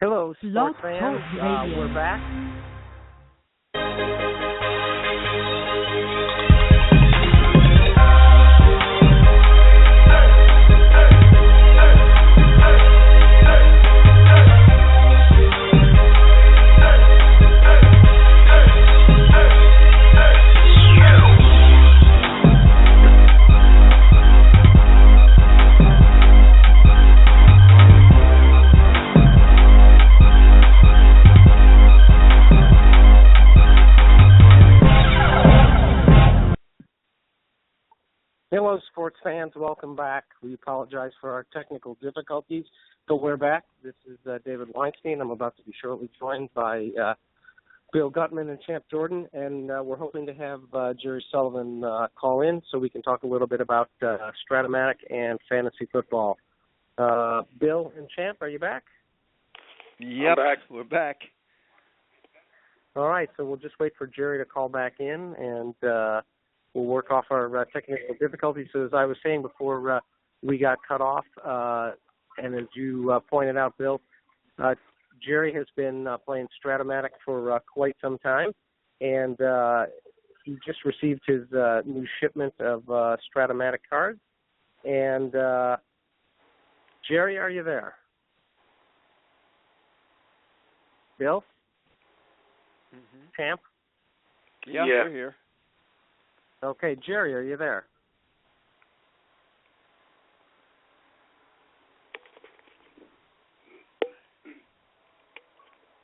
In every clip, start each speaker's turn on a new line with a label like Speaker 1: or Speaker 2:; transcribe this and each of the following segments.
Speaker 1: Hello,
Speaker 2: Blog
Speaker 1: sports fans.
Speaker 2: Talk Radio.
Speaker 1: We're back. Hello, sports fans. Welcome back. We apologize for our technical difficulties, but we're back. This is David Weinstein. I'm about to be shortly joined by Bill Gutman and Champ Jordan, and we're hoping to have Jerry Sullivan call in so we can talk a little bit about Strat-O-Matic and fantasy football. Bill and Champ, are you back?
Speaker 3: Yep, we're back.
Speaker 1: All right, so we'll just wait for Jerry to call back in, and we'll work off our technical difficulties. So as I was saying before we got cut off, and as you pointed out, Bill, Jerry has been playing Strat-O-Matic for quite some time, and he just received his new shipment of Strat-O-Matic cards. And Jerry, are you there? Bill?
Speaker 3: Mm-hmm.
Speaker 1: Champ?
Speaker 3: Yeah, we're here.
Speaker 1: Okay, Jerry, are you there?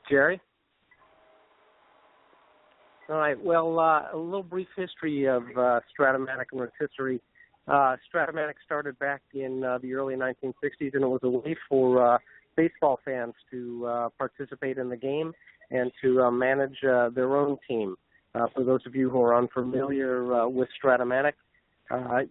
Speaker 1: Jerry? All right, well, a little brief history of Strat-O-Matic and Rotisserie. Strat-O-Matic started back in the early 1960s, and it was a way for baseball fans to participate in the game and to manage their own team. For those of you who are unfamiliar with Strat-O-Matic,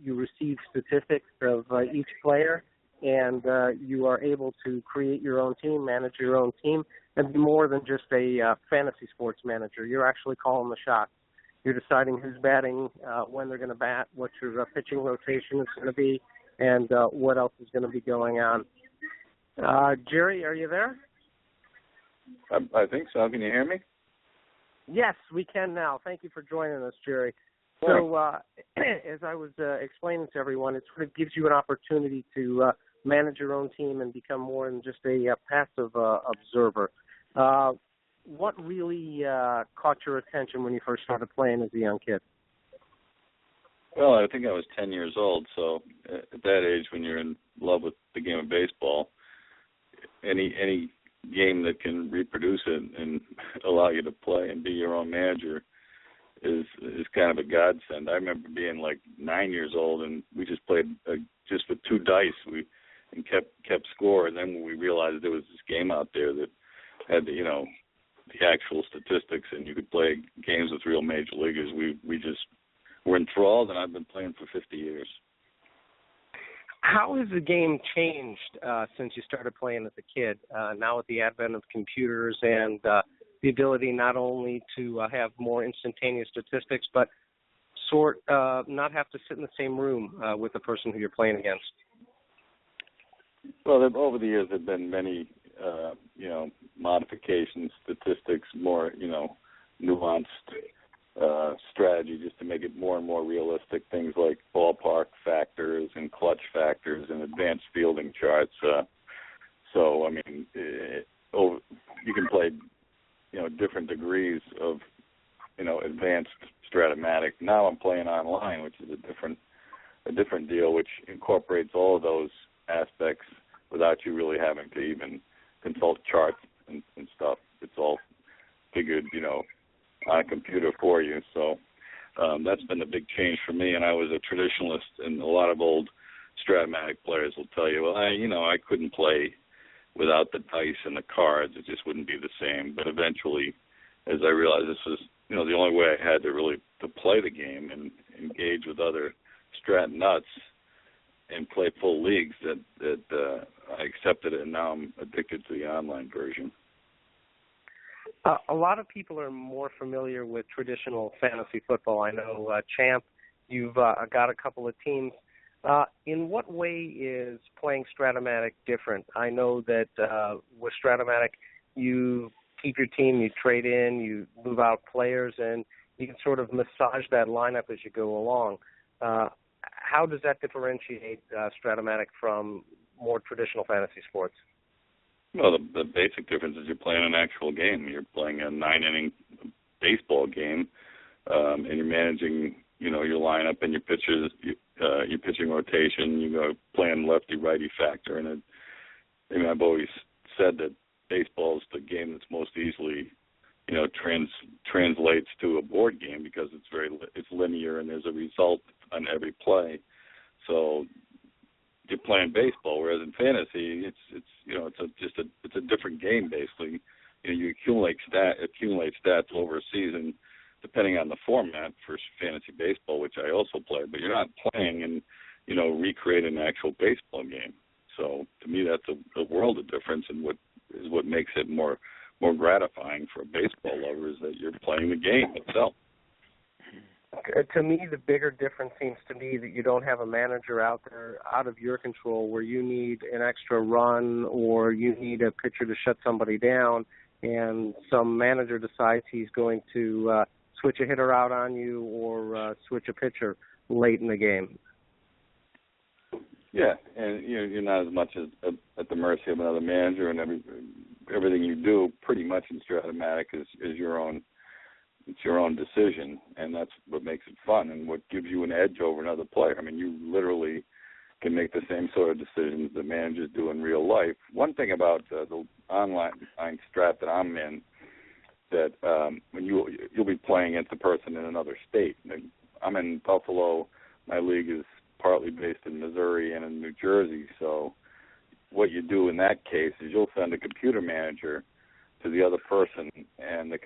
Speaker 1: you receive statistics of each player, and you are able to create your own team, manage your own team, and be more than just a fantasy sports manager. You're actually calling the shots. You're deciding who's batting, when they're going to bat, what your pitching rotation is going to be, and what else is going to be going on. Jerry, are you there?
Speaker 4: I think so. Can you hear me?
Speaker 1: Yes, we can now. Thank you for joining us, Jerry.
Speaker 4: Sure.
Speaker 1: So as I was explaining to everyone, it sort of gives you an opportunity to manage your own team and become more than just a passive observer. What really caught your attention when you first started playing as a young kid?
Speaker 4: Well, I think I was 10 years old, so at that age when you're in love with the game of baseball, any game that can reproduce it and allow you to play and be your own manager is kind of a godsend. I remember being like 9 years old, and we just played just with two dice. And kept score, and then when we realized there was this game out there that had the actual statistics, and you could play games with real major leaguers, we just were enthralled, and I've been playing for 50 years.
Speaker 1: How has the game changed since you started playing as a kid? Now with the advent of computers and the ability not only to have more instantaneous statistics, but not have to sit in the same room with the person who you're playing against?
Speaker 4: Well, over the years there have been many, modifications, statistics, more, nuanced strategy just to make it more and more realistic. Things like ballpark factors and clutch factors and advanced fielding charts. So, I mean, you can play, different degrees of, advanced Strat-O-Matic. Now I'm playing online, which is a different deal, which incorporates all of those aspects without you really having to even consult charts and stuff. It's all figured, on a computer for you. So that's been a big change for me. And I was a traditionalist, and a lot of old Strat-O-Matic players will tell you, well, I couldn't play without the dice and the cards. It just wouldn't be the same. But eventually, as I realized this was, the only way I had to play the game and engage with other Strat nuts and play full leagues, that I accepted it, and now I'm addicted to the online version.
Speaker 1: A lot of people are more familiar with traditional fantasy football. I know, Champ, you've got a couple of teams. In what way is playing Strat-O-Matic different? I know that with Strat-O-Matic, you keep your team, you trade in, you move out players, and you can sort of massage that lineup as you go along. How does that differentiate Strat-O-Matic from more traditional fantasy sports?
Speaker 4: Well, the basic difference is you're playing an actual game. You're playing a 9-inning baseball game, and you're managing, your lineup and your pitchers, your pitching rotation. You go playing lefty-righty factor, and I've always said that baseball is the game that's most easily, translates to a board game because it's linear and there's a result on every play. So you're playing baseball, whereas in fantasy, it's a different game basically. You accumulate stats over a season, depending on the format for fantasy baseball, which I also play. But you're not playing and recreating an actual baseball game. So to me, that's a world of difference, and what makes it more gratifying for a baseball lover is that you're playing the game itself.
Speaker 1: To me, the bigger difference seems to be that you don't have a manager out there out of your control where you need an extra run or you need a pitcher to shut somebody down, and some manager decides he's going to switch a hitter out on you or switch a pitcher late in the game.
Speaker 4: Yeah, and you're not as much as at the mercy of another manager, and everything you do pretty much in Strat-O-Matic is your own. It's your own decision, and that's what makes it fun and what gives you an edge over another player. I mean, you literally can make the same sort of decisions that managers do in real life. One thing about the online strat that I'm in, that when you'll be playing against a person in another state. I'm in Buffalo. My league is partly based in Missouri and in New Jersey. So what you do in that case is you'll send a computer manager to the other person, and the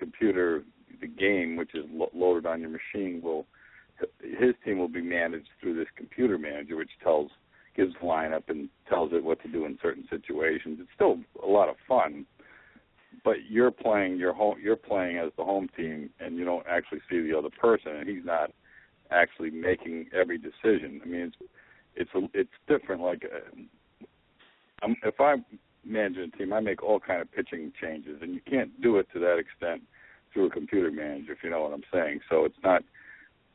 Speaker 4: game, which is loaded on your machine, his team will be managed through this computer manager, which gives the lineup and tells it what to do in certain situations. It's still a lot of fun, but you're playing as the home team, and you don't actually see the other person, and he's not actually making every decision. I mean, it's different. Like if I manage a team, I make all kind of pitching changes, and you can't do it to that extent through a computer manager, if you know what I'm saying. So it's not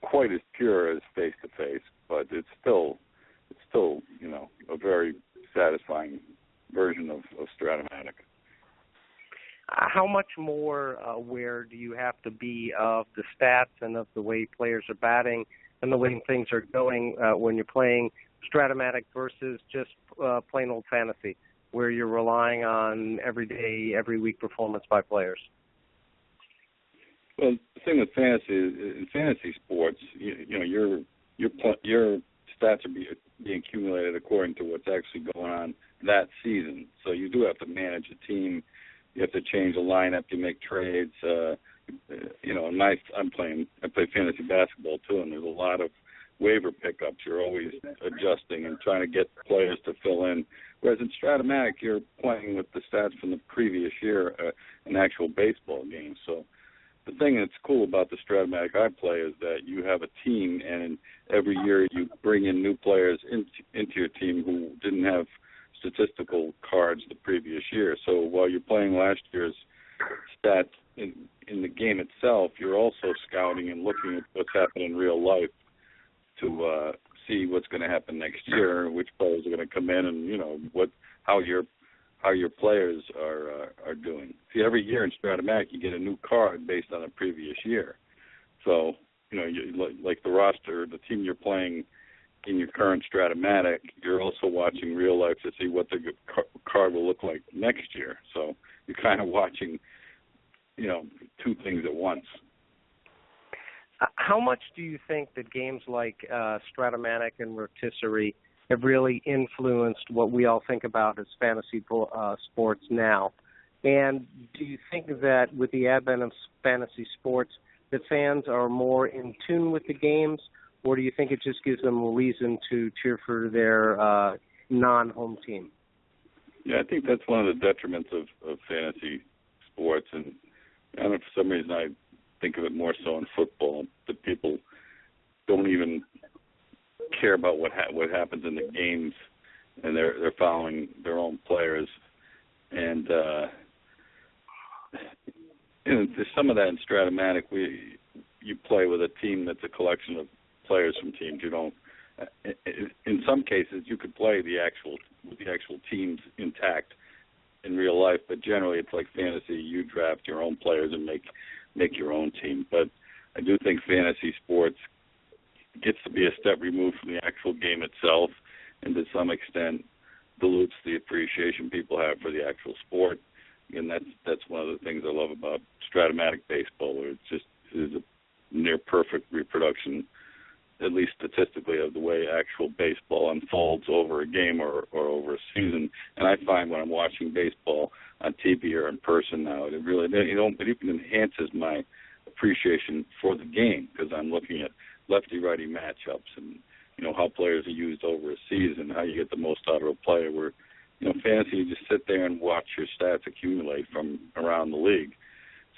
Speaker 4: quite as pure as face-to-face, but it's still a very satisfying version of Strat-O-Matic.
Speaker 1: How much more aware do you have to be of the stats and of the way players are batting and the way things are going when you're playing Strat-O-Matic versus just plain old fantasy, where you're relying on every day, every week performance by players?
Speaker 4: Well, the thing with fantasy is, in fantasy sports, your stats are being accumulated according to what's actually going on that season. So you do have to manage a team. You have to change the lineup. You make trades. I play fantasy basketball too, and there's a lot of waiver pickups. You're always adjusting and trying to get players to fill in. Whereas in Strat-O-Matic, you're playing with the stats from the previous year, an actual baseball game. So the thing that's cool about the Strat-O-Matic I play is that you have a team, and every year you bring in new players into your team who didn't have statistical cards the previous year. So while you're playing last year's stats in the game itself, you're also scouting and looking at what's happening in real life to see what's going to happen next year, which players are going to come in, and how your players are doing. See, every year in Strat-O-Matic you get a new card based on a previous year. So like the roster, the team you're playing in your current Strat-O-Matic, you're also watching real life to see what the card will look like next year. So you're kind of watching, two things at once.
Speaker 1: How much do you think that games like Strat-O-Matic and Rotisserie have really influenced what we all think about as fantasy sports now? And do you think that with the advent of fantasy sports, that fans are more in tune with the games, or do you think it just gives them a reason to cheer for their non-home team?
Speaker 4: Yeah, I think that's one of the detriments of fantasy sports, and I don't know, for some reason I think of it more so in football, that people don't even care about what happens in the games, and they're following their own players. And there's some of that in Strat-O-Matic. You play with a team that's a collection of players from teams. You don't. In some cases, you could play with the actual teams intact in real life, but generally it's like fantasy. You draft your own players and make your own team. But I do think fantasy sports gets to be a step removed from the actual game itself, and to some extent dilutes the appreciation people have for the actual sport. And that's one of the things I love about Strat-O-Matic baseball, where it's just is a near perfect reproduction, at least statistically, of the way actual baseball unfolds over a game or over a season. And I find when I'm watching baseball on TV or in person now, it even enhances my appreciation for the game, because I'm looking at lefty-righty matchups and, how players are used over a season, how you get the most out of a player. Where, fantasy, you just sit there and watch your stats accumulate from around the league.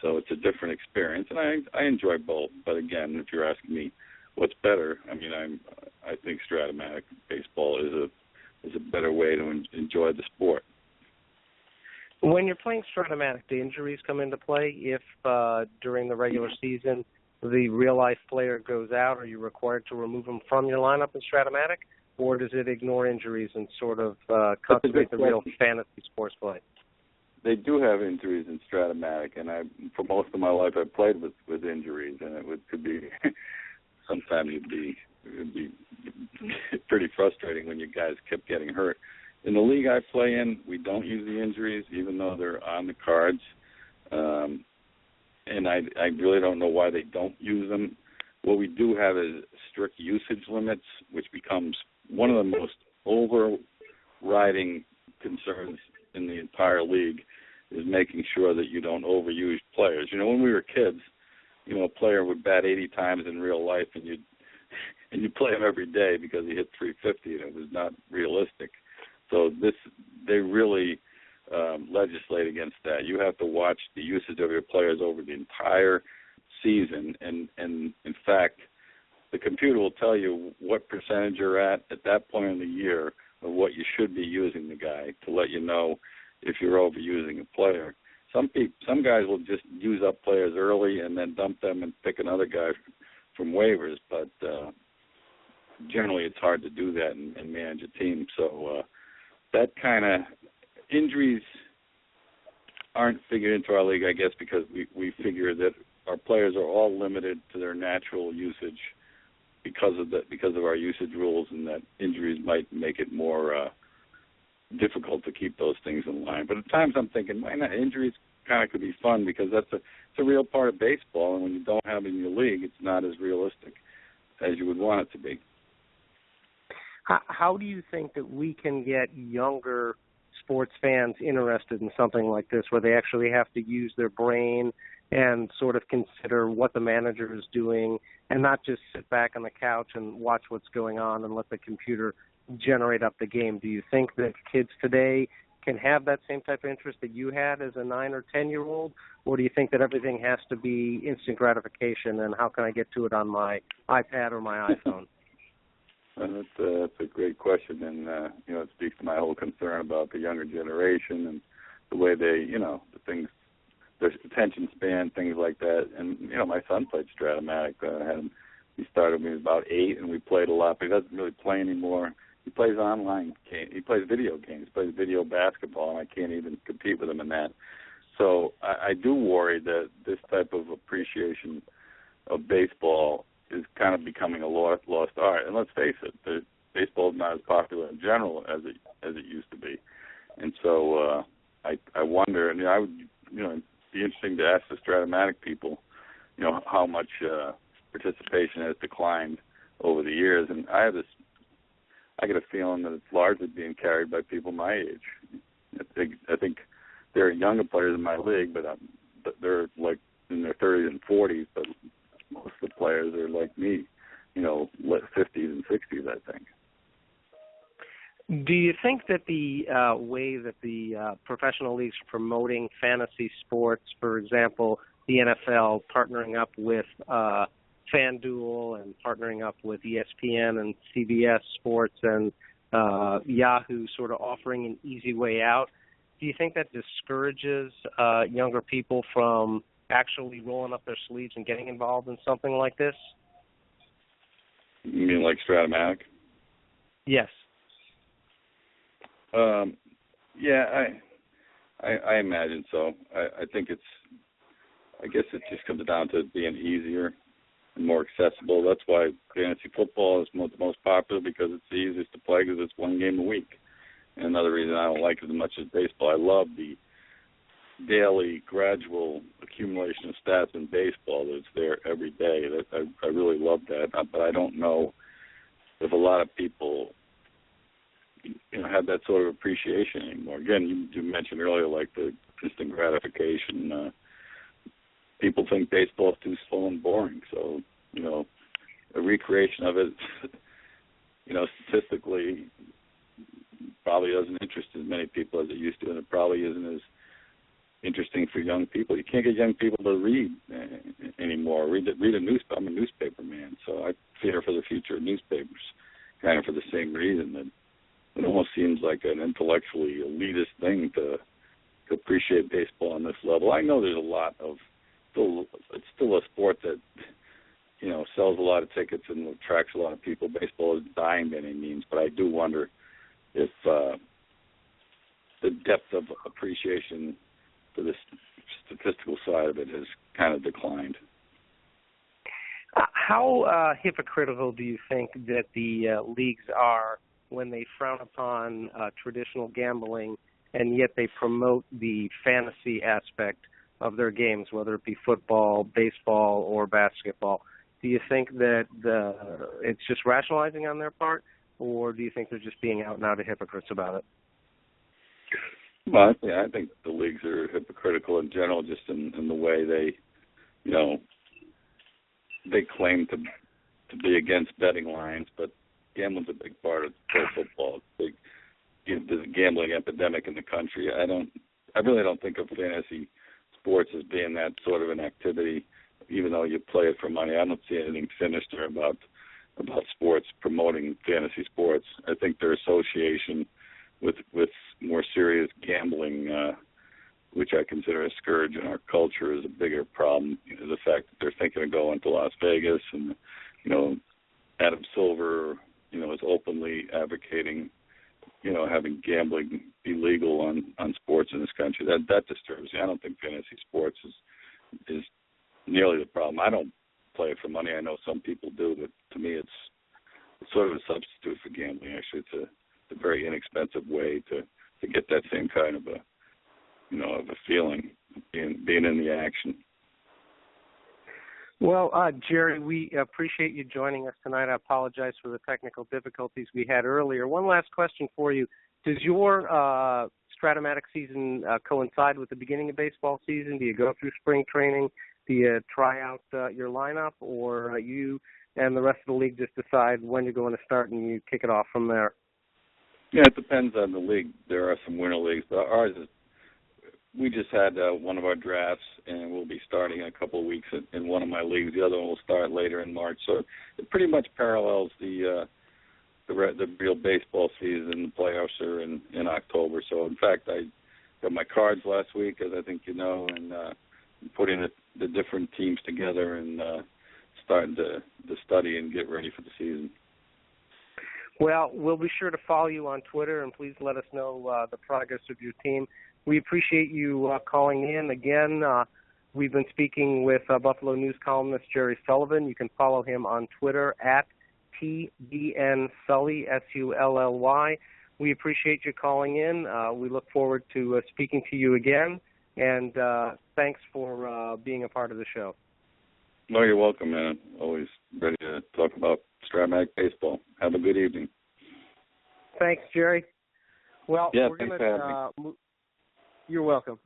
Speaker 4: So it's a different experience, and I enjoy both. But again, if you're asking me what's better, I think Strat-O-Matic baseball is a better way to enjoy the sport.
Speaker 1: When you're playing Strat-O-Matic, do injuries come into play? If during the regular season the real-life player goes out, are you required to remove him from your lineup in Strat-O-Matic, or does it ignore injuries and sort of concentrate the real fantasy sports play?
Speaker 4: They do have injuries in Strat-O-Matic, and for most of my life I played with injuries, and it could be sometimes it'd be pretty frustrating when you guys kept getting hurt. In the league I play in, we don't use the injuries, even though they're on the cards. And I really don't know why they don't use them. What we do have is strict usage limits, which becomes one of the most overriding concerns in the entire league, is making sure that you don't overuse players. When we were kids, a player would bat 80 times in real life, and you'd play him every day because he hit 350, and it was not realistic. So they really legislate against that. You have to watch the usage of your players over the entire season, and in fact, the computer will tell you what percentage you're at that point in the year of what you should be using the guy, to let you know if you're overusing a player. Some guys will just use up players early and then dump them and pick another guy from waivers, but generally it's hard to do that and manage a team. So that kind of injuries aren't figured into our league, I guess, because we figure that our players are all limited to their natural usage because of our usage rules, and that injuries might make it more difficult to keep those things in line. But at times I'm thinking, why not? Injuries kind of could be fun, because it's a real part of baseball, and when you don't have it in your league, it's not as realistic as you would want it to be.
Speaker 1: How do you think that we can get younger sports fans interested in something like this, where they actually have to use their brain and sort of consider what the manager is doing, and not just sit back on the couch and watch what's going on and let the computer generate up the game? Do you think that kids today can have that same type of interest that you had as a 9 or 10-year-old, or do you think that everything has to be instant gratification, and how can I get to it on my iPad or my iPhone?
Speaker 4: That's a great question, and it speaks to my whole concern about the younger generation and the way they, the things, their attention span, things like that. And my son played Strat-O-Matic. He started when he was about 8, and we played a lot. But he doesn't really play anymore. He plays online. He plays video games. He plays video basketball, and I can't even compete with him in that. So I do worry that this type of appreciation of baseball is kind of becoming a lost art. And let's face it, baseball is not as popular in general as it used to be. And so I wonder, and I would, it'd be interesting to ask the Strat-O-Matic people, how much participation has declined over the years. And I get a feeling that it's largely being carried by people my age. I think there are younger players in my league, but they're like in their 30s and 40s, but most of the players are like me, 50s and 60s, I think.
Speaker 1: Do you think that the way that the professional leagues are promoting fantasy sports, for example, the NFL partnering up with FanDuel and partnering up with ESPN and CBS Sports and Yahoo, sort of offering an easy way out, do you think that discourages younger people from actually rolling up their sleeves and getting involved in something like this?
Speaker 4: You mean like Strat-O-Matic?
Speaker 1: Yes.
Speaker 4: Yeah, I imagine so. I think I guess it just comes down to it being easier and more accessible. That's why fantasy football is the most popular, because it's the easiest to play because it's one game a week. And another reason I don't like it as much as baseball, I love the daily, gradual accumulation of stats in baseball that's there every day. I really love that, but I don't know if a lot of people have that sort of appreciation anymore. Again, you mentioned earlier, like the instant gratification. People think baseball is too slow and boring, so a recreation of it, statistically, probably doesn't interest as many people as it used to, and it probably isn't as interesting for young people. You can't get young people to read anymore. Read a newspaper. I'm a newspaper man, so I fear for the future of newspapers, kind of for the same reason that it almost seems like an intellectually elitist thing to appreciate baseball on this level. I know there's a lot of it's still a sport that sells a lot of tickets and attracts a lot of people. Baseball is dying by any means, but I do wonder if the depth of appreciation for the statistical side of it has kind of declined.
Speaker 1: How hypocritical do you think that the leagues are when they frown upon traditional gambling, and yet they promote the fantasy aspect of their games, whether it be football, baseball, or basketball? Do you think that it's just rationalizing on their part, or do you think they're just being out and out hypocrites about it?
Speaker 4: Well, I think the leagues are hypocritical in general, just in the way they, they claim to be against betting lines, but gambling's a big part of pro football. There's a gambling epidemic in the country. I really don't think of fantasy sports as being that sort of an activity, even though you play it for money. I don't see anything sinister about sports promoting fantasy sports. I think their association with more serious gambling, which I consider a scourge in our culture, is a bigger problem. The fact that they're thinking of going to Las Vegas, and Adam Silver, is openly advocating, having gambling illegal on sports in this country. That disturbs me. I don't think fantasy sports is nearly the problem. I don't play it for money. I know some people do, but to me, it's sort of a substitute for gambling. Actually, it's a very inexpensive way to get that same kind of a feeling, being in the action.
Speaker 1: Well, Jerry, we appreciate you joining us tonight. I apologize for the technical difficulties we had earlier. One last question for you. Does your Strat-O-Matic season coincide with the beginning of baseball season? Do you go through spring training? Do you try out your lineup, or you and the rest of the league just decide when you're going to start and you kick it off from there?
Speaker 4: Yeah, it depends on the league. There are some winter leagues, but ours is, we just had one of our drafts, and we'll be starting in a couple of weeks in one of my leagues. The other one will start later in March. So it pretty much parallels the real baseball season. The playoffs are in October. So, in fact, I got my cards last week, as I think you know, and putting the different teams together and starting to study and get ready for the season.
Speaker 1: Well, we'll be sure to follow you on Twitter, and please let us know the progress of your team. We appreciate you calling in. Again, we've been speaking with Buffalo News columnist Jerry Sullivan. You can follow him on Twitter at TBNSully, SULLY. We appreciate you calling in. We look forward to speaking to you again, and thanks for being a part of the show.
Speaker 4: No, you're welcome, man. Always ready to talk about Strat-O-Matic baseball. Have a good evening.
Speaker 1: Thanks, Jerry. Well,
Speaker 4: yeah,
Speaker 1: we're
Speaker 4: thanks
Speaker 1: going
Speaker 4: for having me.
Speaker 1: You're welcome.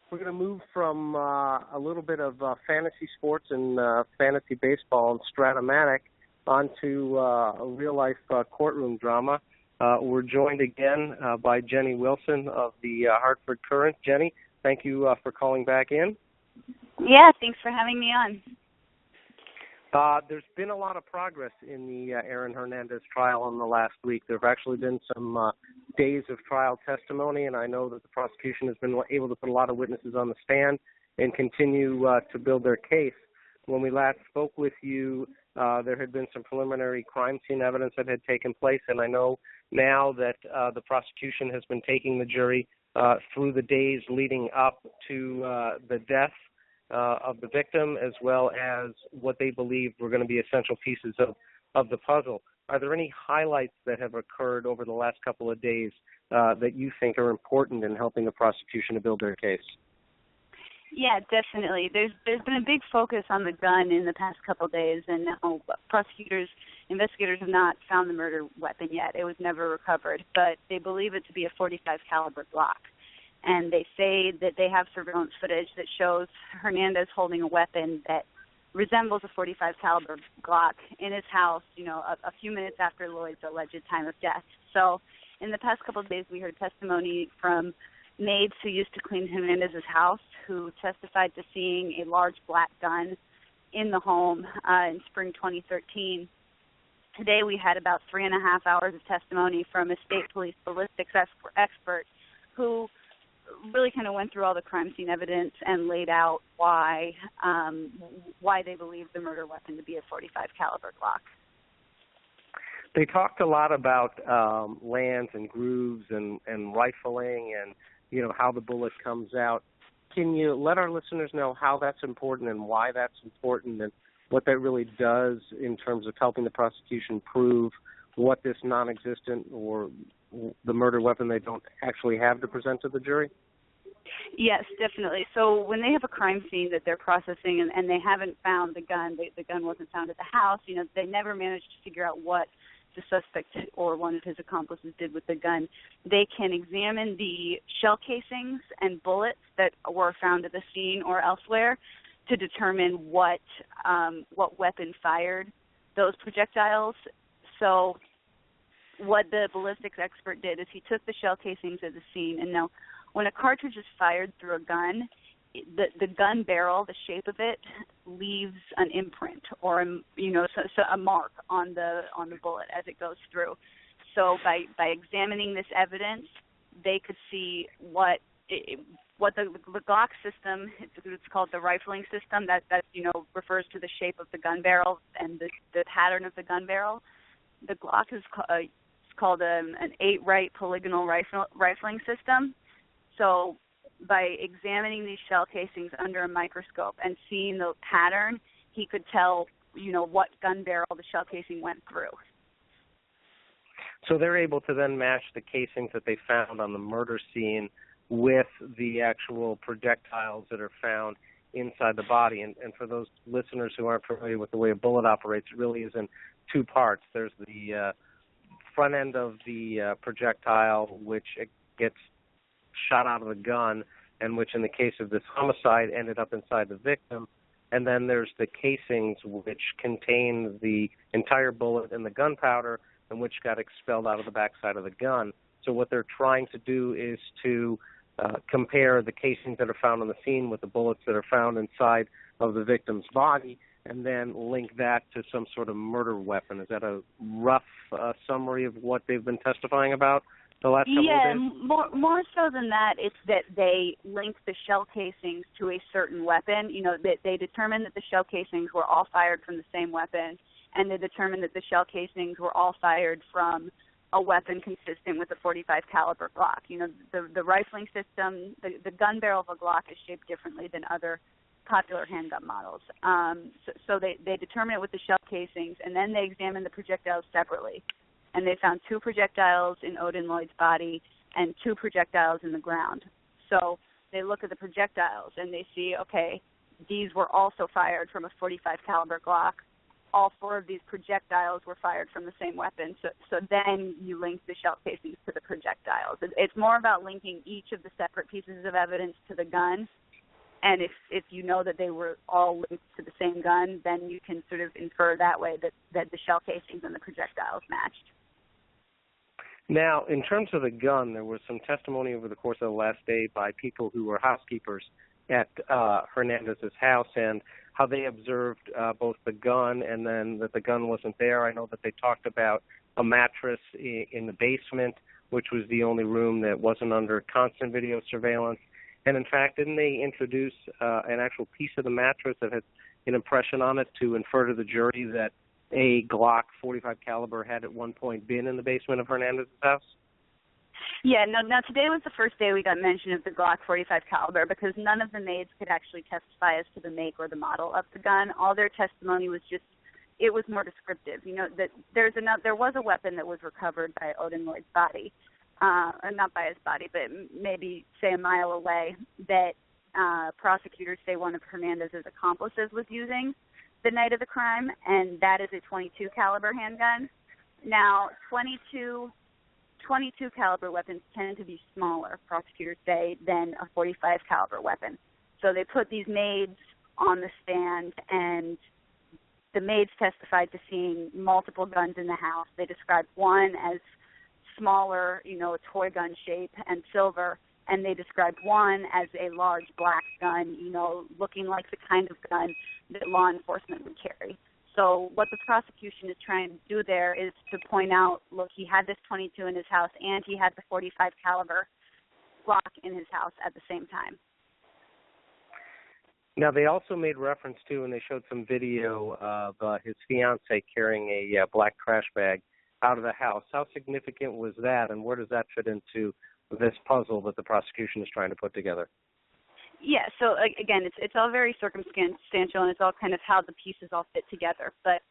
Speaker 1: We're going to move from a little bit of fantasy sports and fantasy baseball and Strat-O-Matic onto a real-life courtroom drama. We're joined again by Jenny Wilson of the Hartford Courant. Jenny, thank you for calling back in.
Speaker 2: Yeah, thanks for having me on.
Speaker 1: There's been a lot of progress in the Aaron Hernandez trial in the last week. There have actually been some days of trial testimony, and I know that the prosecution has been able to put a lot of witnesses on the stand. and continue to build their case. When we last spoke with you, there had been some preliminary crime scene evidence that had taken place, and I know now that the prosecution has been taking the jury through the days leading up to the death of the victim, as well as what they believe were going to be essential pieces of the puzzle. Are there any highlights that have occurred over the last couple of days that you think are important in helping the prosecution to build their case?
Speaker 2: Yeah, definitely. There's been a big focus on the gun in the past couple of days, and now investigators have not found the murder weapon yet. It was never recovered, but they believe it to be a .45 caliber Glock. And they say that they have surveillance footage that shows Hernandez holding a weapon that resembles a .45 caliber Glock in his house, a few minutes after Lloyd's alleged time of death. So in the past couple of days, we heard testimony from maids who used to clean Hernandez's house, who testified to seeing a large black gun in the home in spring 2013. Today we had about 3.5 hours of testimony from a state police ballistics expert who really kind of went through all the crime scene evidence and laid out why they believe the murder weapon to be a .45 caliber Glock.
Speaker 1: They talked a lot about lands and grooves and rifling and how the bullet comes out. Can you let our listeners know how that's important and why that's important and what that really does in terms of helping the prosecution prove what this non-existent or the murder weapon they don't actually have to present to the jury?
Speaker 2: Yes, definitely. So when they have a crime scene that they're processing and they haven't found the gun, the gun wasn't found at the house, they never managed to figure out what the suspect or one of his accomplices did with the gun. They can examine the shell casings and bullets that were found at the scene or elsewhere to determine what weapon fired those projectiles. So what the ballistics expert did is he took the shell casings at the scene, and now when a cartridge is fired through a gun, the gun barrel, the shape of it, leaves an imprint or a mark on the bullet as it goes through. So by examining this evidence, they could see what the Glock system, it's called the rifling system, that refers to the shape of the gun barrel and the pattern of the gun barrel. The Glock is called an 8-right polygonal rifling system. So by examining these shell casings under a microscope and seeing the pattern, he could tell, what gun barrel the shell casing went through.
Speaker 1: So they're able to then match the casings that they found on the murder scene with the actual projectiles that are found inside the body. And for those listeners who aren't familiar with the way a bullet operates, it really is in two parts. There's the front end of the projectile, which it gets shot out of the gun, and which in the case of this homicide ended up inside the victim. And then there's the casings, which contain the entire bullet and the gunpowder, and which got expelled out of the backside of the gun. So what they're trying to do is to compare the casings that are found on the scene with the bullets that are found inside of the victim's body, and then link that to some sort of murder weapon. Is that a rough summary of what they've been testifying about the last couple of days?
Speaker 2: More so than that, it's that they link the shell casings to a certain weapon. They determined that the shell casings were all fired from the same weapon, and they determined that the shell casings were all fired from a weapon consistent with a .45 caliber Glock. The rifling system, the gun barrel of a Glock is shaped differently than other popular handgun models. So they determined it with the shell casings, and then they examined the projectiles separately. And they found 2 projectiles in Odin Lloyd's body and 2 projectiles in the ground. So they look at the projectiles and they see, okay, these were also fired from a .45 caliber Glock. All 4 of these projectiles were fired from the same weapon. So then you link the shell casings to the projectiles. It's more about linking each of the separate pieces of evidence to the gun. And if you know that they were all linked to the same gun, then you can sort of infer that way that the shell casings and the projectiles matched.
Speaker 1: Now, in terms of the gun, there was some testimony over the course of the last day by people who were housekeepers at Hernandez's house and how they observed both the gun and then that the gun wasn't there. I know that they talked about a mattress in the basement, which was the only room that wasn't under constant video surveillance. And in fact, didn't they introduce an actual piece of the mattress that had an impression on it to infer to the jury that a Glock 45 caliber had at one point been in the basement of Hernandez's house?
Speaker 2: Yeah, no, now today was the first day we got mention of the Glock 45 caliber because none of the maids could actually testify as to the make or the model of the gun. All their testimony was just, it was more descriptive. You know, that there was a weapon that was recovered by Odin Lloyd's body, or not by his body, but maybe, say, a mile away, that prosecutors say one of Hernandez's accomplices was using the night of the crime, and that is a 22 caliber handgun. Now, 22 caliber weapons tend to be smaller, prosecutors say, than a 45 caliber weapon. So they put these maids on the stand, and the maids testified to seeing multiple guns in the house. They described one as smaller, you know, a toy gun shape and silver, and they described one as a large black gun, you know, looking like the kind of gun that law enforcement would carry. So what the prosecution is trying to do there is to point out, look, he had this 22 in his house and he had the 45 caliber Glock in his house at the same time.
Speaker 1: Now, they also made reference to, and they showed some video of his fiancée carrying a black trash bag out of the house. How significant was that, and where does that fit into this puzzle that the prosecution is trying to put together?
Speaker 2: Yeah, so again, it's all very circumstantial, and it's all kind of how the pieces all fit together. But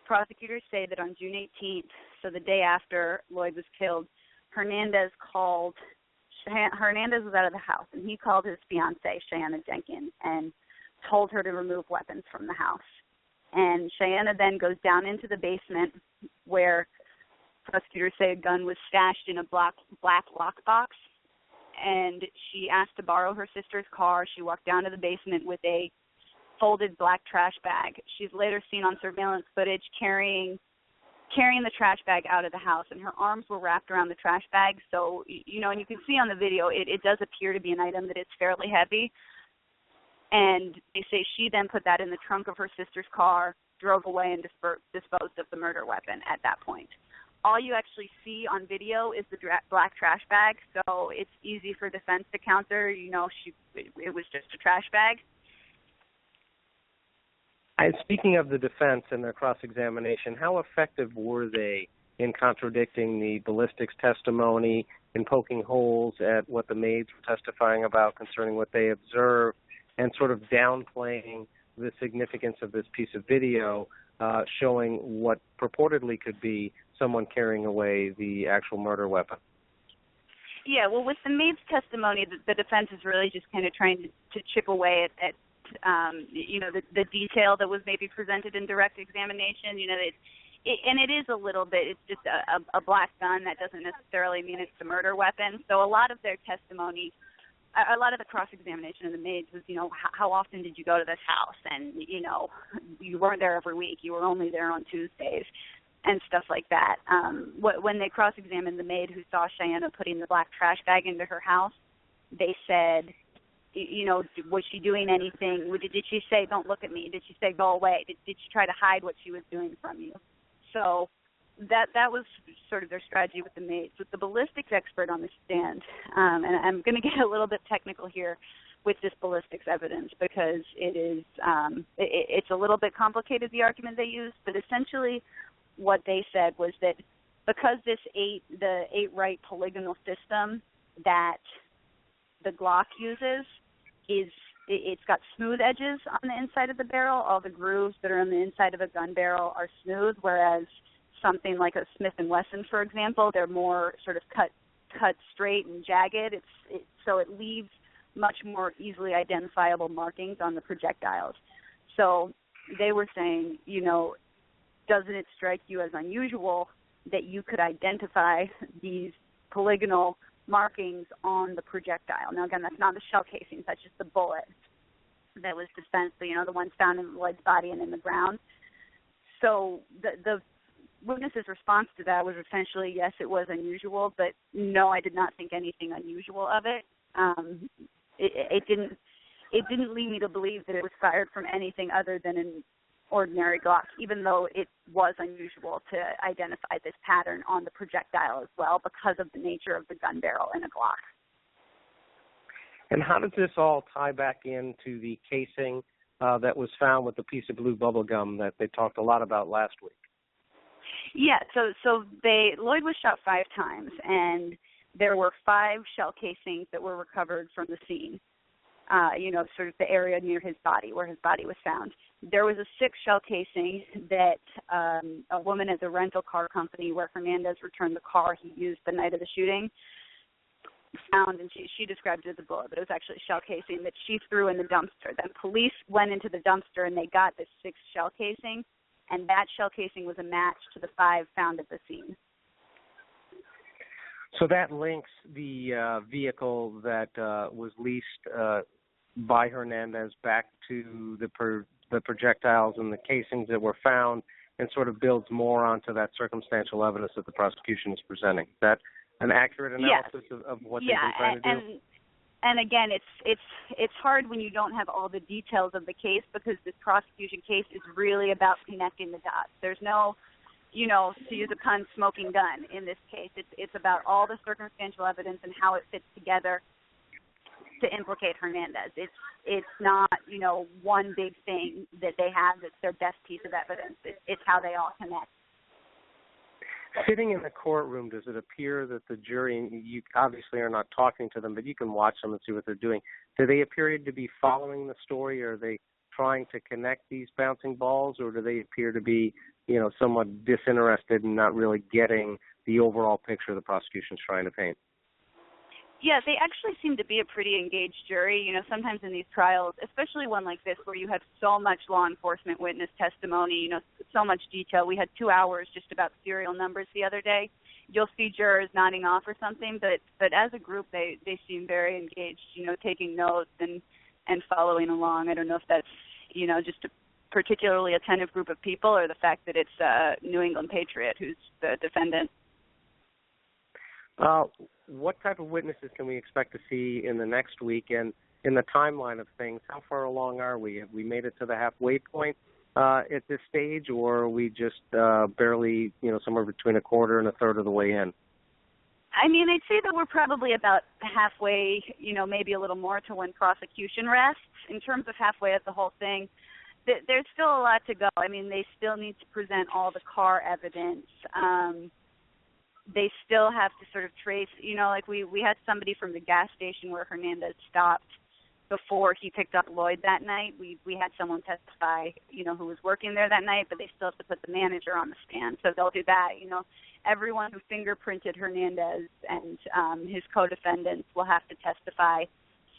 Speaker 2: prosecutors say that on June 18th, so the day after Lloyd was killed, Hernandez was out of the house, and he called his fiancée, Cheyenne Jenkins, and told her to remove weapons from the house. And Cheyenne then goes down into the basement where prosecutors say a gun was stashed in a black lockbox, and she asked to borrow her sister's car. She walked down to the basement with a folded black trash bag. She's later seen on surveillance footage carrying the trash bag out of the house, and her arms were wrapped around the trash bag. So, you know, and you can see on the video, it does appear to be an item that is fairly heavy. And they say she then put that in the trunk of her sister's car, drove away, and disposed of the murder weapon at that point. All you actually see on video is the black trash bag, so it's easy for defense to counter, you know, it was just a trash bag.
Speaker 1: And speaking of the defense and their cross-examination, how effective were they in contradicting the ballistics testimony, in poking holes at what the maids were testifying about concerning what they observed, and sort of downplaying the significance of this piece of video, showing what purportedly could be someone carrying away the actual murder weapon?
Speaker 2: Yeah, well, with the maid's testimony, the defense is really just kind of trying to chip away at you know, the detail that was maybe presented in direct examination. You know, and it is a little bit, it's just a black gun. That doesn't necessarily mean it's a murder weapon. So a lot of their testimony, a lot of the cross-examination of the maids was, you know, how often did you go to this house? And, you know, you weren't there every week. You were only there on Tuesdays and stuff like that. When they cross-examined the maid who saw Cheyenne putting the black trash bag into her house, they said, you know, was she doing anything? Did she say, don't look at me? Did she say, go away? Did she try to hide what she was doing from you? So that was sort of their strategy with the maids. With the ballistics expert on the stand, and I'm going to get a little bit technical here with this ballistics evidence because it's a little bit complicated, the argument they used, but essentially what they said was that because the 8-right polygonal system that the Glock uses it's got smooth edges on the inside of the barrel. All the grooves that are on the inside of a gun barrel are smooth, whereas something like a Smith & Wesson, for example, they're more sort of cut straight and jagged. So it leaves much more easily identifiable markings on the projectiles. So they were saying, you know, doesn't it strike you as unusual that you could identify these polygonal markings on the projectile? Now, again, that's not the shell casing. That's just the bullet that was dispensed, you know, the ones found in Lloyd's body and in the ground. So the witness's response to that was essentially, yes, it was unusual, but no, I did not think anything unusual of it. It didn't lead me to believe that it was fired from anything other than an ordinary Glock, even though it was unusual to identify this pattern on the projectile as well because of the nature of the gun barrel in a Glock.
Speaker 1: And how does this all tie back into the casing that was found with the piece of blue bubble gum that they talked a lot about last week?
Speaker 2: Yeah, so Lloyd was shot 5 times, and there were 5 shell casings that were recovered from the scene, sort of the area near his body where his body was found. There was a 6th shell casing that a woman at the rental car company where Hernandez returned the car he used the night of the shooting found, and she described it as a bullet, but it was actually a shell casing that she threw in the dumpster. Then police went into the dumpster, and they got this 6th shell casing, and that shell casing was a match to the 5 found at the scene.
Speaker 1: So that links the vehicle that was leased by Hernandez back to the projectiles and the casings that were found, and sort of builds more onto that circumstantial evidence that the prosecution is presenting. Is that an accurate analysis of what they've been trying to do?
Speaker 2: And again, it's hard when you don't have all the details of the case, because this prosecution case is really about connecting the dots. There's no, to use a pun, smoking gun in this case. It's about all the circumstantial evidence and how it fits together to implicate Hernandez. It's not, one big thing that they have that's their best piece of evidence. It's how they all connect.
Speaker 1: Sitting in the courtroom, does it appear that the jury, you obviously are not talking to them, but you can watch them and see what they're doing, do they appear to be following the story? Are they trying to connect these bouncing balls, or do they appear to be, somewhat disinterested and not really getting the overall picture the prosecution's trying to paint?
Speaker 2: Yeah, they actually seem to be a pretty engaged jury. Sometimes in these trials, especially one like this where you have so much law enforcement witness testimony, so much detail. We had 2 hours just about serial numbers the other day. You'll see jurors nodding off or something, but as a group, they seem very engaged, taking notes and following along. I don't know if that's, just a particularly attentive group of people, or the fact that it's a New England Patriot who's the defendant.
Speaker 1: What type of witnesses can we expect to see in the next week? And in the timeline of things, how far along are we? Have we made it to the halfway point at this stage, or are we just barely, somewhere between a quarter and a third of the way in?
Speaker 2: I mean, I'd say that we're probably about halfway, maybe a little more to when prosecution rests. In terms of halfway at the whole thing, there's still a lot to go. I mean, they still need to present all the car evidence. They still have to sort of trace, like we had somebody from the gas station where Hernandez stopped before he picked up Lloyd that night. We had someone testify, who was working there that night, but they still have to put the manager on the stand. So they'll do that. Everyone who fingerprinted Hernandez and his co-defendants will have to testify.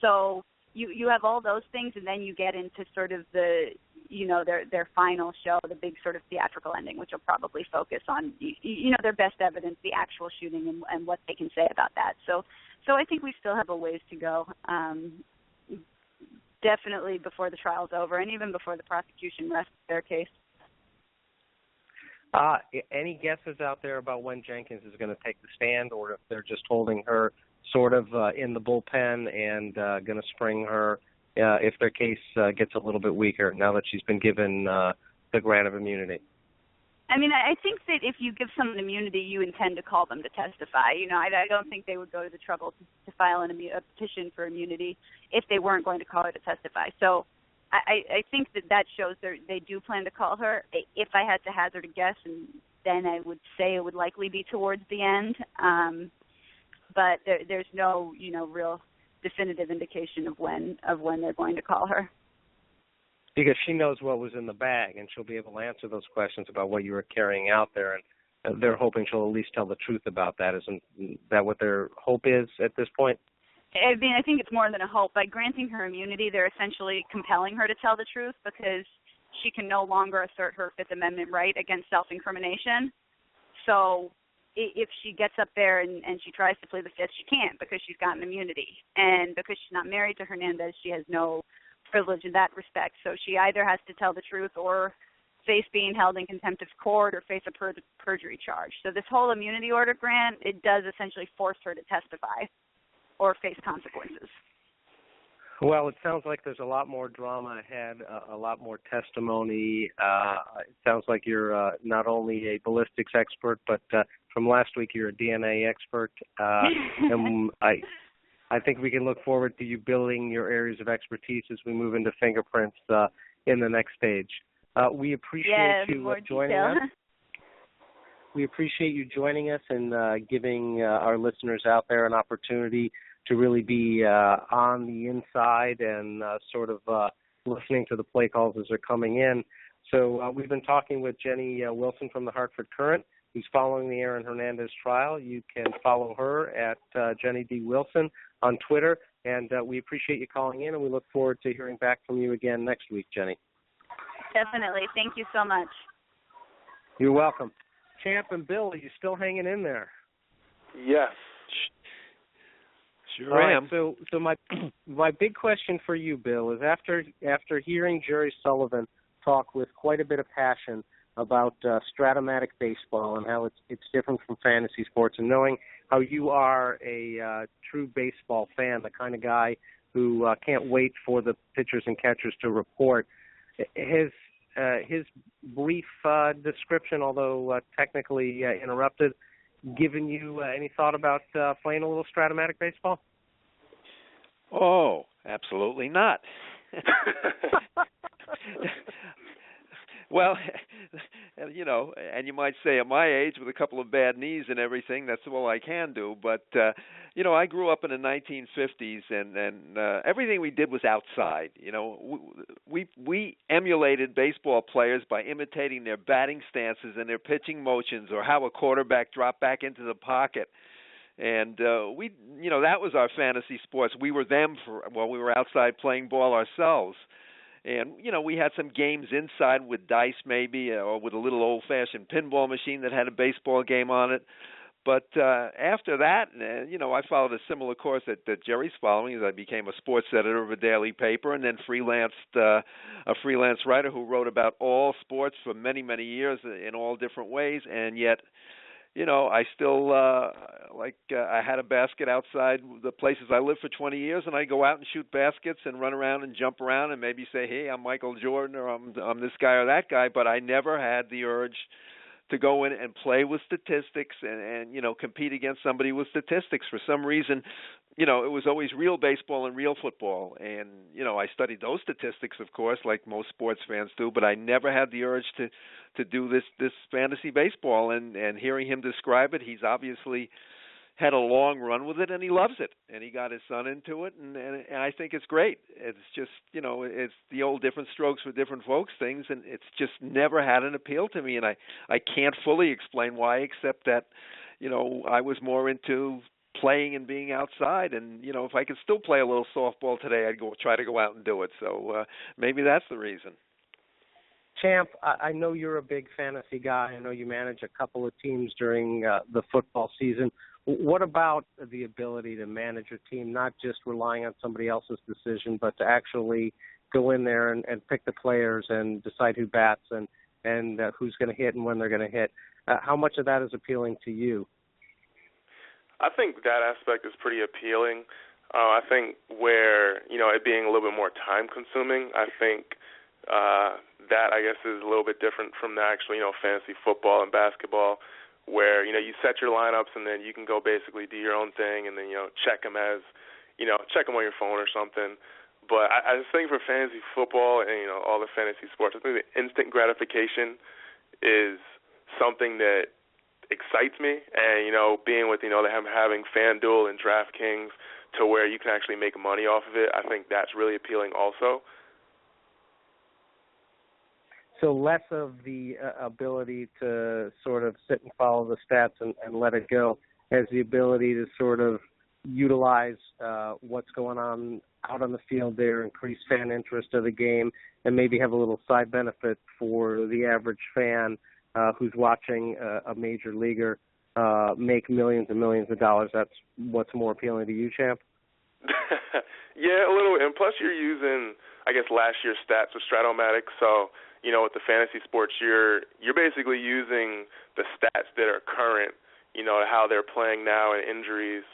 Speaker 2: So you have all those things, and then you get into sort of the, their final show, the big sort of theatrical ending, which will probably focus on, their best evidence, the actual shooting, and what they can say about that. So I think we still have a ways to go, definitely before the trial's over, and even before the prosecution rests their case.
Speaker 1: Any guesses out there about when Jenkins is going to take the stand, or if they're just holding her sort of in the bullpen and going to spring her if their case gets a little bit weaker now that she's been given the grant of immunity?
Speaker 2: I mean, I think that if you give someone immunity, you intend to call them to testify. I don't think they would go to the trouble to file a petition for immunity if they weren't going to call her to testify. So I think that shows they do plan to call her. If I had to hazard a guess, and then I would say it would likely be towards the end. But there's no, real definitive indication of when they're going to call her.
Speaker 1: Because she knows what was in the bag, and she'll be able to answer those questions about what you were carrying out there, and they're hoping she'll at least tell the truth about that. Isn't that what their hope is at this point?
Speaker 2: I mean, I think it's more than a hope. By granting her immunity, they're essentially compelling her to tell the truth, because she can no longer assert her Fifth Amendment right against self-incrimination. So if she gets up there and she tries to plead the Fifth, she can't, because she's gotten immunity. And because she's not married to Hernandez, she has no privilege in that respect. So she either has to tell the truth or face being held in contempt of court or face a perjury charge. So this whole immunity order grant, it does essentially force her to testify or face consequences.
Speaker 1: Well, it sounds like there's a lot more drama ahead, a lot more testimony. It sounds like you're not only a ballistics expert, but from last week you're a DNA expert. And I think we can look forward to you building your areas of expertise as we move into fingerprints in the next stage. We appreciate you joining us. We appreciate you joining us and giving our listeners out there an opportunity to really be on the inside and sort of listening to the play calls as they're coming in. So we've been talking with Jenny Wilson from the Hartford Courant, who's following the Aaron Hernandez trial. You can follow her at Jenny D. Wilson on Twitter, and we appreciate you calling in, and we look forward to hearing back from you again next week, Jenny.
Speaker 2: Definitely. Thank you so much.
Speaker 1: You're welcome. Champ and Bill, are you still hanging in there?
Speaker 5: Yes.
Speaker 3: Sure am.
Speaker 1: Right, so my big question for you, Bill, is after hearing Jerry Sullivan talk with quite a bit of passion about Strat-O-Matic baseball and how it's different from fantasy sports, and knowing how you are a true baseball fan, the kind of guy who can't wait for the pitchers and catchers to report, his brief description, although technically interrupted, given you any thought about playing a little Strat-O-Matic baseball?
Speaker 3: Oh, absolutely not. Well, you know, and you might say at my age with a couple of bad knees and everything, that's all I can do. But, you know, I grew up in the 1950s, and everything we did was outside. You know, we emulated baseball players by imitating their batting stances and their pitching motions, or how a quarterback dropped back into the pocket. And you know, that was our fantasy sports. We were them while we were outside playing ball ourselves. And, you know, we had some games inside with dice maybe, or with a little old-fashioned pinball machine that had a baseball game on it. But after that, you know, I followed a similar course that Jerry's following, as I became a sports editor of a daily paper, and then freelanced a freelance writer who wrote about all sports for many, many years in all different ways. And yet, you know, I still, I had a basket outside the places I lived for 20 years, and I go out and shoot baskets and run around and jump around and maybe say, hey, I'm Michael Jordan, or I'm this guy or that guy, but I never had the urge to go in and play with statistics and you know, compete against somebody with statistics. For some reason, you know, it was always real baseball and real football. And, you know, I studied those statistics, of course, like most sports fans do, but I never had the urge to do this fantasy baseball. And hearing him describe it, he's obviously had a long run with it, and he loves it. And he got his son into it, and I think it's great. It's just, you know, it's the old different strokes for different folks things, and it's just never had an appeal to me. And I can't fully explain why, except that, you know, I was more into playing and being outside, and, you know, if I could still play a little softball today, I'd try to go out and do it. So maybe that's the reason.
Speaker 1: Champ, I know you're a big fantasy guy. I know you manage a couple of teams during the football season. What about the ability to manage a team, not just relying on somebody else's decision, but to actually go in there and pick the players and decide who bats and who's going to hit and when they're going to hit? How much of that is appealing to you?
Speaker 5: I think that aspect is pretty appealing. I think where, you know, it being a little bit more time-consuming, I think that, I guess, is a little bit different from the actual, you know, fantasy football and basketball, where, you know, you set your lineups and then you can go basically do your own thing and then, you know, check them on your phone or something. But I just think for fantasy football and, you know, all the fantasy sports, I think the instant gratification is something that excites me. And, you know, being with, you know, having FanDuel and DraftKings to where you can actually make money off of it, I think that's really appealing also.
Speaker 1: So less of the ability to sort of sit and follow the stats and let it go, as the ability to sort of utilize what's going on out on the field there, increase fan interest of the game, and maybe have a little side benefit for the average fan who's watching a major leaguer make millions and millions of dollars. That's what's more appealing to you, Champ?
Speaker 5: Yeah, a little. And plus you're using, I guess, last year's stats with Strat-O-Matic, so, you know, with the fantasy sports, you're basically using the stats that are current, you know, how they're playing now and injuries,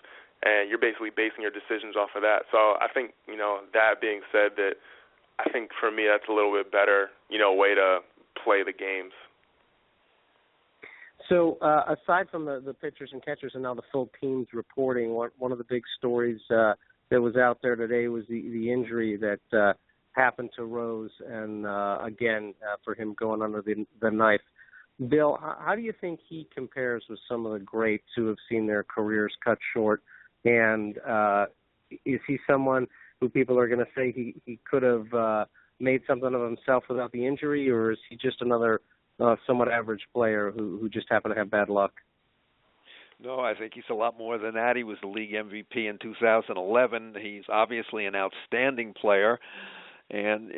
Speaker 5: and you're basically basing your decisions off of that. So I think, you know, that being said, that I think for me that's a little bit better, you know, way to play the games.
Speaker 1: So aside from the pitchers and catchers and now the full teams reporting, one of the big stories that was out there today was the injury that happened to Rose, and again for him going under the knife. Bill, how do you think he compares with some of the greats who have seen their careers cut short? And is he someone who people are going to say he could have made something of himself without the injury, or is he just another somewhat average player who just happened to have bad luck?
Speaker 3: No, I think he's a lot more than that. He was the league MVP in 2011. He's obviously an outstanding player. And,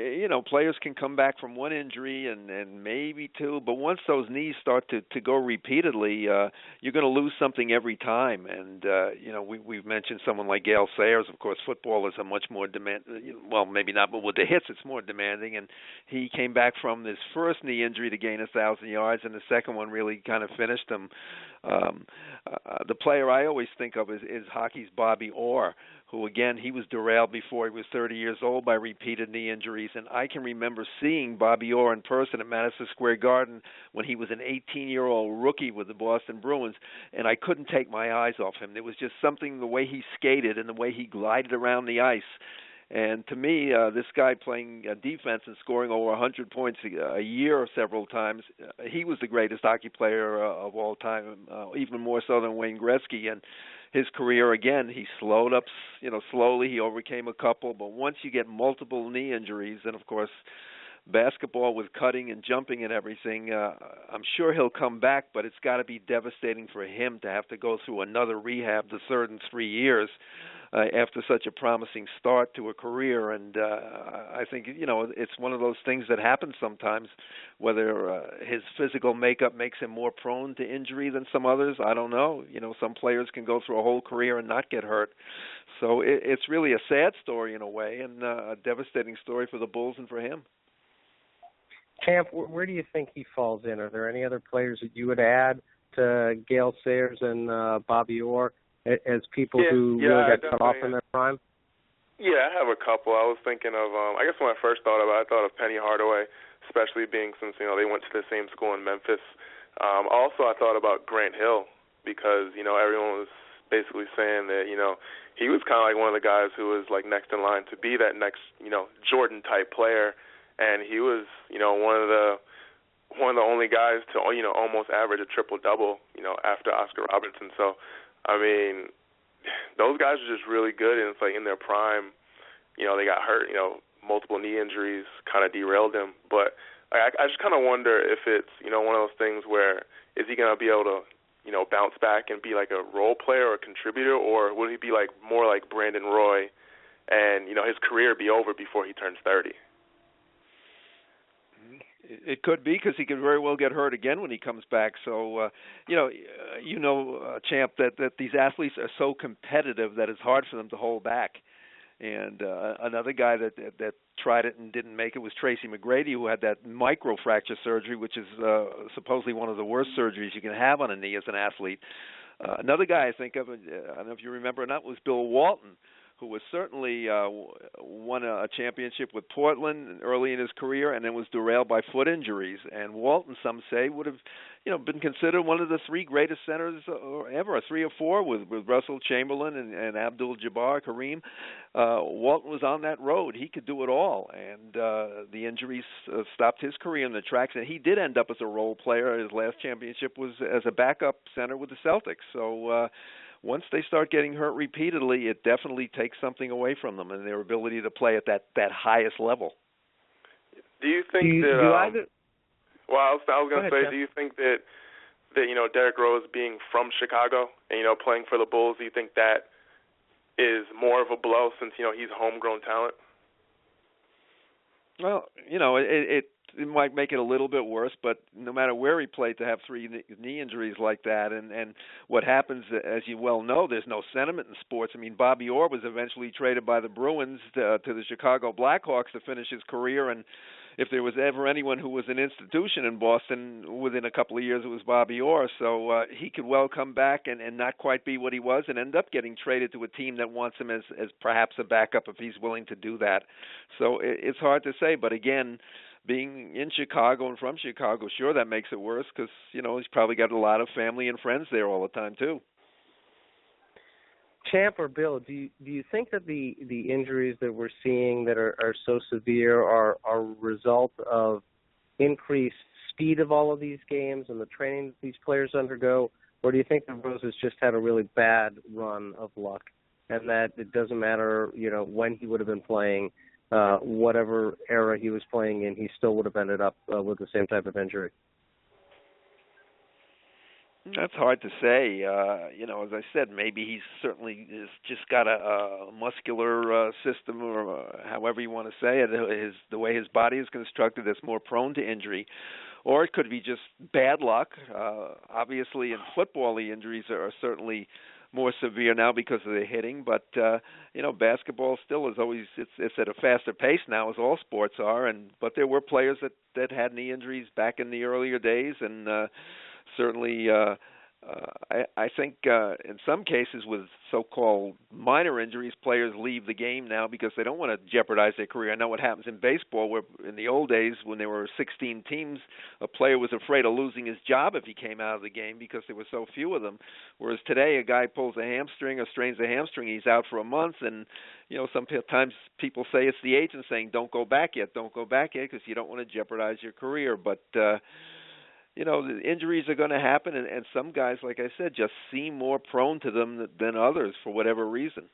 Speaker 3: players can come back from one injury and maybe two, but once those knees start to go repeatedly, you're going to lose something every time. And, we've mentioned someone like Gale Sayers. Of course, football is a much more well, maybe not, but with the hits, it's more demanding. And he came back from his first knee injury to gain 1,000 yards, and the second one really kind of finished him. The player I always think of is hockey's Bobby Orr, who, again, he was derailed before he was 30 years old by repeated knee injuries. And I can remember seeing Bobby Orr in person at Madison Square Garden when he was an 18-year-old rookie with the Boston Bruins, and I couldn't take my eyes off him. There was just something, the way he skated and the way he glided around the ice. And to me, this guy playing defense and scoring over 100 points a year several times, he was the greatest hockey player of all time, even more so than Wayne Gretzky. And his career, again, he slowed up, slowly. He overcame a couple. But once you get multiple knee injuries, and, of course, basketball with cutting and jumping and everything, I'm sure he'll come back, but it's got to be devastating for him to have to go through another rehab the third in 3 years after such a promising start to a career. And I think, it's one of those things that happens sometimes, whether his physical makeup makes him more prone to injury than some others. I don't know. Some players can go through a whole career and not get hurt. So it's really a sad story in a way, and a devastating story for the Bulls and for him.
Speaker 1: Champ, where do you think he falls in? Are there any other players that you would add to Gale Sayers and Bobby Orr as people who really got cut off in their prime?
Speaker 5: Yeah, I have a couple. I was thinking of, I guess when I first thought about it, I thought of Penny Hardaway, especially being since, they went to the same school in Memphis. Also, I thought about Grant Hill because, everyone was basically saying that, he was kind of like one of the guys who was like next in line to be that next, Jordan-type player. And he was, one of the only guys to, almost average a triple-double, after Oscar Robertson. So, I mean, those guys are just really good, and it's like in their prime, they got hurt, multiple knee injuries kind of derailed them. But I just kind of wonder if it's, one of those things where is he going to be able to, bounce back and be like a role player or a contributor, or will he be like more like Brandon Roy and, his career be over before he turns 30?
Speaker 3: It could be, because he could very well get hurt again when he comes back. So, Champ, that these athletes are so competitive that it's hard for them to hold back. And another guy that tried it and didn't make it was Tracy McGrady, who had that microfracture surgery, which is supposedly one of the worst surgeries you can have on a knee as an athlete. Another guy I think of, I don't know if you remember or not, was Bill Walton, who was certainly won a championship with Portland early in his career, and then was derailed by foot injuries. And Walton, some say, would have, been considered one of the three greatest centers ever, 3 or 4, with Russell Chamberlain and Abdul-Jabbar Kareem. Walton was on that road. He could do it all, and the injuries stopped his career in the tracks. And he did end up as a role player. His last championship was as a backup center with the Celtics. So once they start getting hurt repeatedly, it definitely takes something away from them and their ability to play at that highest level.
Speaker 5: Do you think that? Well, I was going to say, do you think that Derrick Rose being from Chicago and playing for the Bulls, do you think that is more of a blow since he's homegrown talent?
Speaker 3: Well, it might make it a little bit worse, but no matter where he played, to have 3 knee injuries like that, and what happens, as you well know, there's no sentiment in sports. I mean, Bobby Orr was eventually traded by the Bruins to the Chicago Blackhawks to finish his career, and if there was ever anyone who was an institution in Boston within a couple of years, it was Bobby Orr. So he could well come back and not quite be what he was, and end up getting traded to a team that wants him as perhaps a backup if he's willing to do that. So it's hard to say, but again, being in Chicago and from Chicago, sure, that makes it worse because, he's probably got a lot of family and friends there all the time, too.
Speaker 1: Champ or Bill, do you think that the injuries that we're seeing that are so severe are a result of increased speed of all of these games and the training that these players undergo, or do you think that Rose has just had a really bad run of luck, and that it doesn't matter, when he would have been playing, whatever era he was playing in, he still would have ended up with the same type of injury?
Speaker 3: That's hard to say. As I said, maybe he's certainly just got a muscular system, or however you want to say it, the way his body is constructed that's more prone to injury. Or it could be just bad luck. Obviously, in football, the injuries are certainly more severe now because of the hitting, but basketball still is always it's at a faster pace now, as all sports are. But there were players that had knee injuries back in the earlier days, and certainly, I think in some cases with so-called minor injuries, players leave the game now because they don't want to jeopardize their career. I know what happens in baseball, where in the old days when there were 16 teams, a player was afraid of losing his job if he came out of the game because there were so few of them. Whereas today, a guy pulls a hamstring or strains a hamstring, he's out for a month, and sometimes people say it's the agent saying, don't go back yet, because you don't want to jeopardize your career. But the injuries are going to happen, and some guys, like I said, just seem more prone to them than others for whatever reason.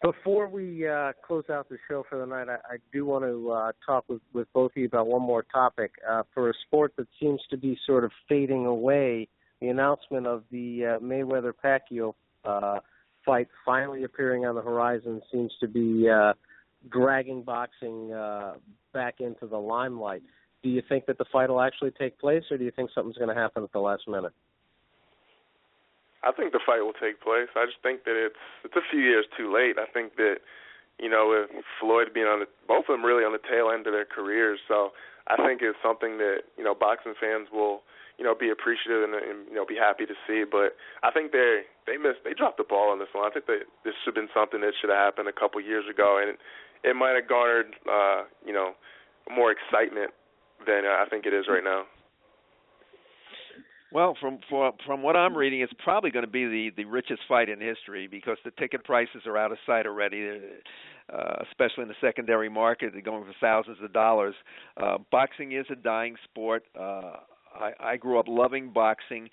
Speaker 1: Before we close out the show for the night, I do want to talk with both of you about one more topic. For a sport that seems to be sort of fading away, the announcement of the Mayweather-Pacquiao fight finally appearing on the horizon seems to be dragging boxing back into the limelight. Do you think that the fight will actually take place, or do you think something's going to happen at the last minute?
Speaker 5: I think the fight will take place. I just think that it's a few years too late. I think that, with Floyd being both of them really on the tail end of their careers, so I think it's something that, boxing fans will, be appreciative and be happy to see. But I think they dropped the ball on this one. I think that this should have been something that should have happened a couple years ago, and it might have garnered, more excitement than I think it is right now.
Speaker 3: Well, from what I'm reading, it's probably going to be the richest fight in history because the ticket prices are out of sight already, especially in the secondary market. They're going for thousands of dollars. Boxing is a dying sport. I grew up loving boxing.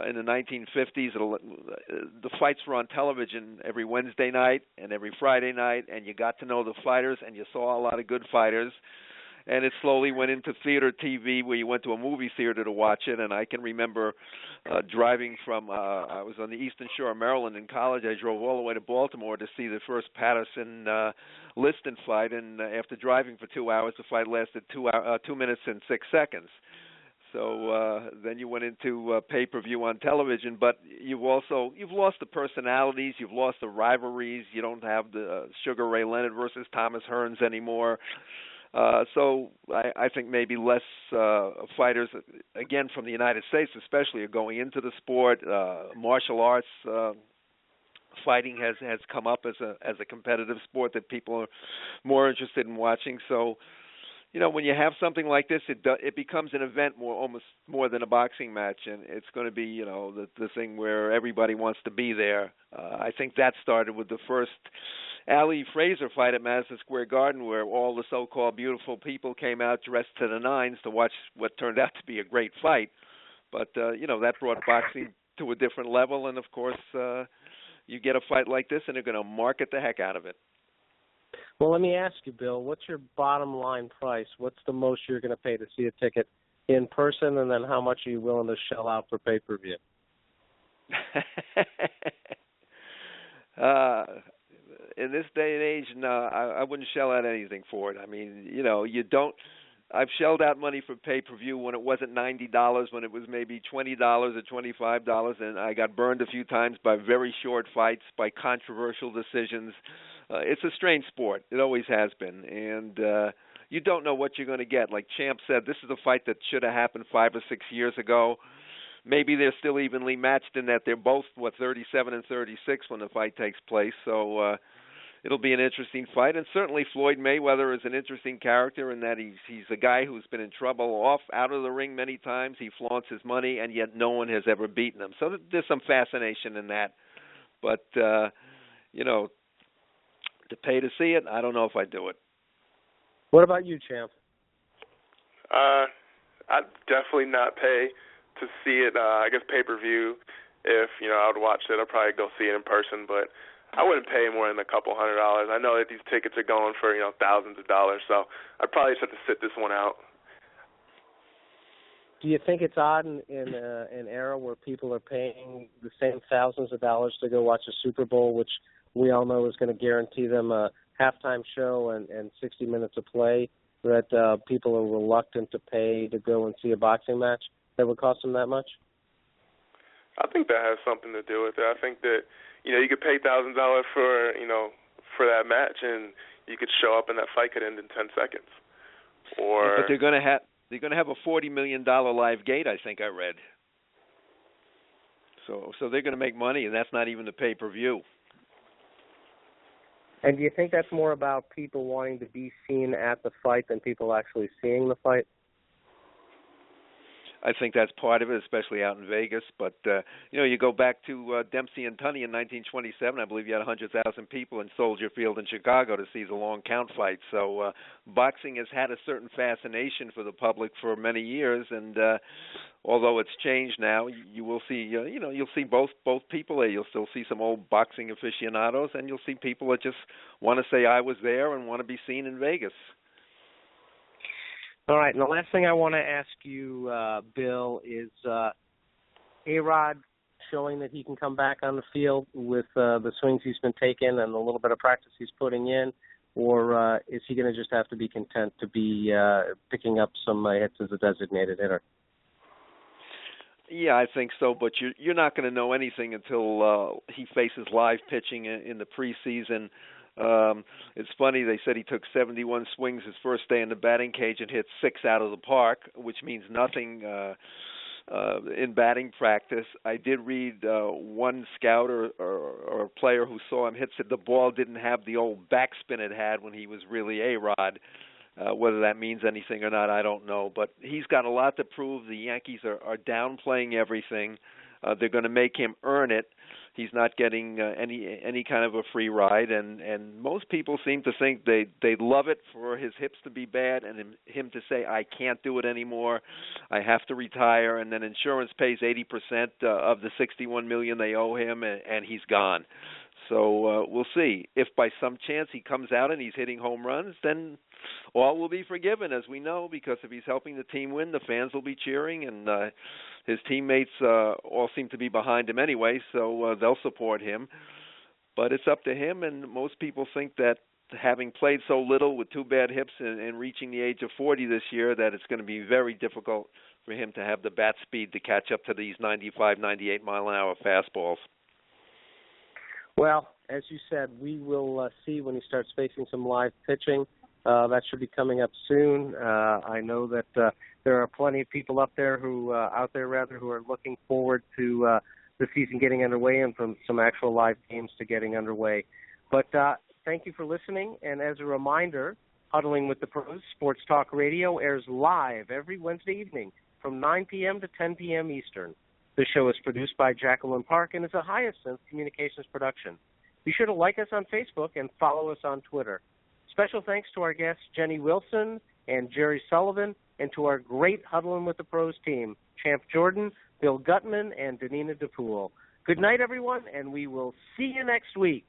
Speaker 3: In the 1950s, the fights were on television every Wednesday night and every Friday night, and you got to know the fighters, and you saw a lot of good fighters. And it slowly went into theater TV, where you went to a movie theater to watch it. And I can remember driving from, I was on the Eastern Shore of Maryland in college. I drove all the way to Baltimore to see the first Patterson-Liston fight. And after driving for 2 hours, the fight lasted 2 minutes and 6 seconds. So then you went into pay-per-view on television. But you've lost the personalities. You've lost the rivalries. You don't have the Sugar Ray Leonard versus Thomas Hearns anymore. So I think maybe less fighters, again, from the United States especially, are going into the sport. Martial arts fighting has come up as a competitive sport that people are more interested in watching. So, when you have something like this, it becomes an event almost more than a boxing match, and it's going to be, the thing where everybody wants to be there. I think that started with the first Ali Fraser fight at Madison Square Garden, where all the so-called beautiful people came out dressed to the nines to watch what turned out to be a great fight. But, that brought boxing to a different level, and, of course, you get a fight like this, and they're going to market the heck out of it.
Speaker 1: Well, let me ask you, Bill, what's your bottom line price? What's the most you're going to pay to see a ticket in person, and then how much are you willing to shell out for pay-per-view?
Speaker 3: In this day and age, no, I wouldn't shell out anything for it. I mean, you don't. I've shelled out money for pay-per-view when it wasn't $90, when it was maybe $20 or $25, and I got burned a few times by very short fights, by controversial decisions. It's a strange sport. It always has been, and you don't know what you're going to get. Like Champ said, this is a fight that should have happened 5 or 6 years ago. Maybe they're still evenly matched in that they're both, 37 and 36 when the fight takes place. So it'll be an interesting fight. And certainly Floyd Mayweather is an interesting character in that he's a guy who's been in trouble out of the ring many times. He flaunts his money, and yet no one has ever beaten him. So there's some fascination in that. But, to pay to see it, I don't know if I'd do it.
Speaker 1: What about you, Champ?
Speaker 5: I'd definitely not pay to see it. I guess pay-per-view. If I would watch it, I'd probably go see it in person. But I wouldn't pay more than a couple $100. I know that these tickets are going for thousands of dollars, so I'd probably just have to sit this one out.
Speaker 1: Do you think it's odd in an era where people are paying the same thousands of dollars to go watch a Super Bowl, which we all know is going to guarantee them a halftime show and 60 minutes of play, that people are reluctant to pay to go and see a boxing match that would cost them that much?
Speaker 5: I think that has something to do with it. I think that you could pay $1,000 for for that match, and you could show up and that fight could end in 10 seconds. Or
Speaker 3: but they're going to have a $40 million live gate, I think I read. So they're going to make money, and that's not even the pay-per-view.
Speaker 1: And do you think that's more about people wanting to be seen at the fight than people actually seeing the fight?
Speaker 3: I think that's part of it, especially out in Vegas. But, you go back to Dempsey and Tunney in 1927. I believe you had 100,000 people in Soldier Field in Chicago to see the long count fight. So boxing has had a certain fascination for the public for many years. And although it's changed now, you will see, you'll see both people there. You'll still see some old boxing aficionados, and you'll see people that just want to say I was there and want to be seen in Vegas.
Speaker 1: All right, and the last thing I want to ask you, Bill, is A-Rod showing that he can come back on the field with the swings he's been taking and the little bit of practice he's putting in, or is he going to just have to be content to be picking up some hits as a designated hitter?
Speaker 3: Yeah, I think so, but you're not going to know anything until he faces live pitching in the preseason. It's funny, they said he took 71 swings his first day in the batting cage and hit 6 out of the park, which means nothing in batting practice. I did read one scout or player who saw him hit said the ball didn't have the old backspin it had when he was really A-Rod. Whether that means anything or not, I don't know. But he's got a lot to prove. The Yankees are downplaying everything. They're going to make him earn it. He's not getting any kind of a free ride, and most people seem to think they'd love it for his hips to be bad and him to say, I can't do it anymore, I have to retire, and then insurance pays 80% of the $61 million they owe him, and he's gone. So we'll see. If by some chance he comes out and he's hitting home runs, then all will be forgiven, as we know, because if he's helping the team win, the fans will be cheering, and his teammates all seem to be behind him anyway, so they'll support him. But it's up to him, and most people think that having played so little with 2 bad hips and reaching the age of 40 this year, that it's going to be very difficult for him to have the bat speed to catch up to these 95, 98-mile-an-hour fastballs.
Speaker 1: Well, as you said, we will see when he starts facing some live pitching. That should be coming up soon. I know that there are plenty of people out there who are looking forward to the season getting underway and from some actual live games to getting underway. But thank you for listening. And as a reminder, Huddling with the Pros Sports Talk Radio airs live every Wednesday evening from 9 p.m. to 10 p.m. Eastern. The show is produced by Jacqueline Park and is a Hyacinth Communications production. Be sure to like us on Facebook and follow us on Twitter. Special thanks to our guests Jenny Wilson and Jerry Sullivan, and to our great Huddling with the Pros team, Champ Jordan, Bill Gutman, and Danina DePool. Good night, everyone, and we will see you next week.